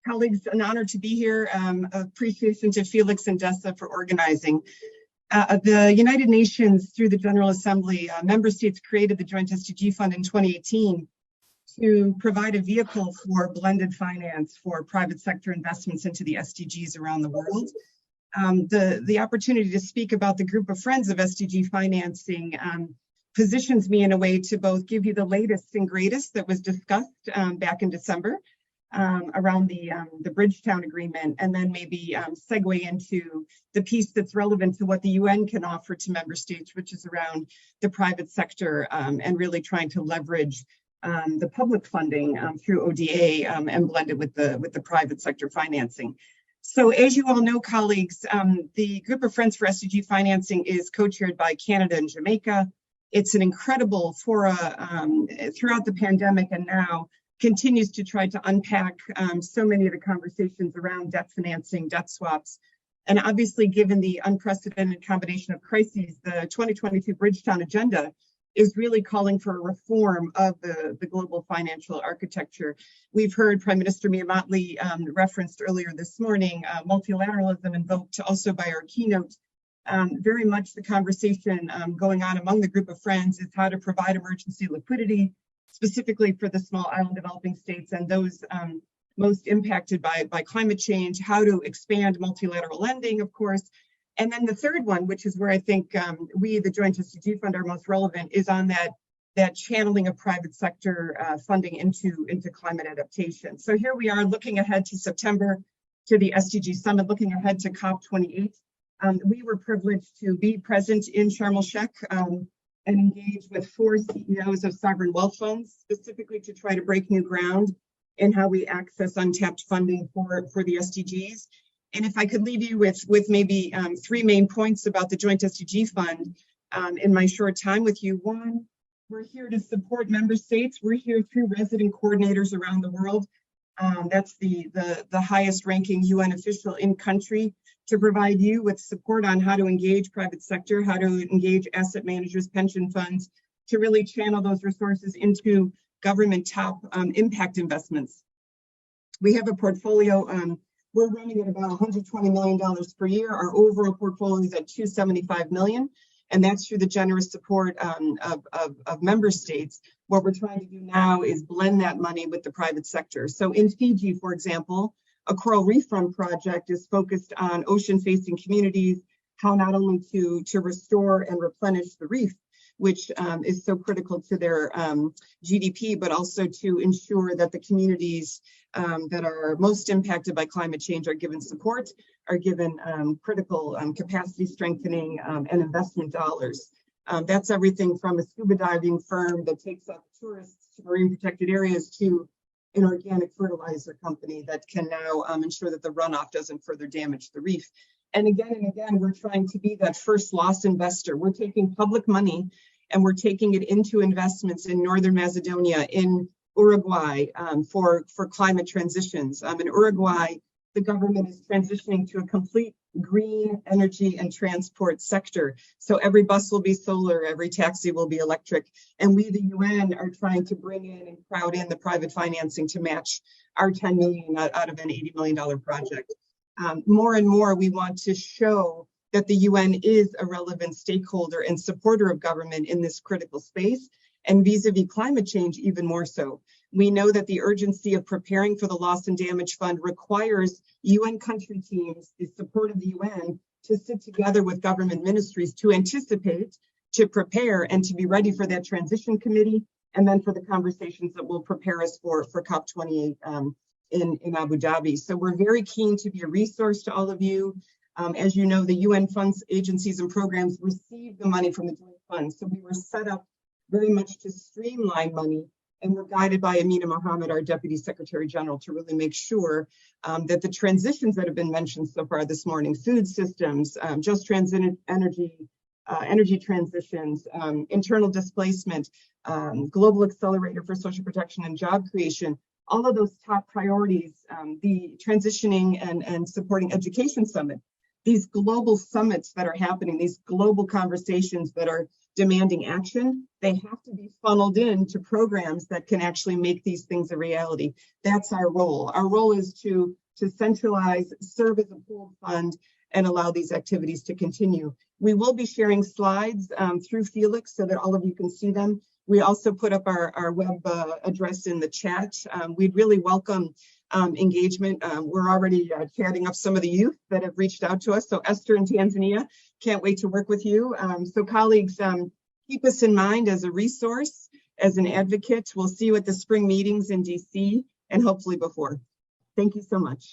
Colleagues, an honor to be here. Appreciation to Felix and Dessa for organizing. The United Nations, through the General Assembly, member states created the Joint SDG Fund in 2018 to provide a vehicle for blended finance for private sector investments into the SDGs around the world. The opportunity to speak about the group of friends of SDG financing positions me in a way to both give you the latest and greatest that was discussed back in December around the Bridgetown Agreement, and then maybe segue into the piece that's relevant to what the UN can offer to member states, which is around the private sector and really trying to leverage the public funding through ODA and blend it with the private sector financing. So as you all know, colleagues, the group of Friends for SDG Financing is co-chaired by Canada and Jamaica. It's an incredible fora throughout the pandemic and now continues to try to unpack so many of the conversations around debt financing, debt swaps. And obviously, given the unprecedented combination of crises, the 2022 Bridgetown Agenda is really calling for a reform of the global financial architecture. We've heard Prime Minister Mia Mottley referenced earlier this morning, multilateralism invoked also by our keynote. Very much the conversation going on among the group of friends is how to provide emergency liquidity, specifically for the small island developing states and those most impacted by climate change, how to expand multilateral lending, of course. And then the third one, which is where I think we, the Joint SDG Fund, are most relevant, is on that channeling of private sector funding into climate adaptation. So here we are looking ahead to September, to the SDG Summit, looking ahead to COP28. We were privileged to be present in Sharm el-Sheikh and engage with 4 CEOs of sovereign wealth funds, specifically to try to break new ground in how we access untapped funding for the SDGs. And if I could leave you with maybe 3 main points about the Joint SDG Fund in my short time with you. One, we're here to support member states. We're here through resident coordinators around the world. That's the highest ranking UN official in country, to provide you with support on how to engage private sector, how to engage asset managers, pension funds, to really channel those resources into government top impact investments. We have a portfolio, we're running at about $120 million per year. Our overall portfolio is at $275 million, and that's through the generous support of member states. What we're trying to do now is blend that money with the private sector. So in Fiji, for example, a coral refund project is focused on ocean-facing communities, how not only to restore and replenish the reef, which is so critical to their GDP, but also to ensure that the communities that are most impacted by climate change are given support, are given critical capacity strengthening and investment dollars. That's everything from a scuba diving firm that takes up tourists to marine protected areas to an organic fertilizer company that can now ensure that the runoff doesn't further damage the reef. And again, we're trying to be that first loss investor. We're taking public money and we're taking it into investments in Northern Macedonia, in Uruguay for climate transitions. In Uruguay, the government is transitioning to a complete green energy and transport sector. So every bus will be solar, every taxi will be electric. And we, the UN, are trying to bring in and crowd in the private financing to match our 10 million out of an $80 million project. More and more, we want to show that the UN is a relevant stakeholder and supporter of government in this critical space, and vis-a-vis climate change, even more so. We know that the urgency of preparing for the Loss and Damage Fund requires UN country teams, the support of the UN, to sit together with government ministries to anticipate, to prepare, and to be ready for that transition committee, and then for the conversations that will prepare us for COP28 in Abu Dhabi. So we're very keen to be a resource to all of you. As you know, the UN funds, agencies, and programs receive the money from the joint funds. So we were set up very much to streamline money, and we're guided by Amina Mohammed, our Deputy Secretary General, to really make sure that the transitions that have been mentioned so far this morning, food systems, just transit energy, energy transitions, internal displacement, global accelerator for social protection and job creation, all of those top priorities, the transitioning and supporting education summit, these global summits that are happening, these global conversations that are demanding action, they have to be funneled into programs that can actually make these things a reality. That's our role. Our role is to centralize, serve as a pooled fund, and allow these activities to continue. We will be sharing slides through Felix so that all of you can see them. We also put up our web address in the chat. We'd really welcome engagement. We're already chatting up some of the youth that have reached out to us. So Esther in Tanzania, can't wait to work with you. So colleagues, keep us in mind as a resource, as an advocate. We'll see you at the spring meetings in DC and hopefully before. Thank you so much.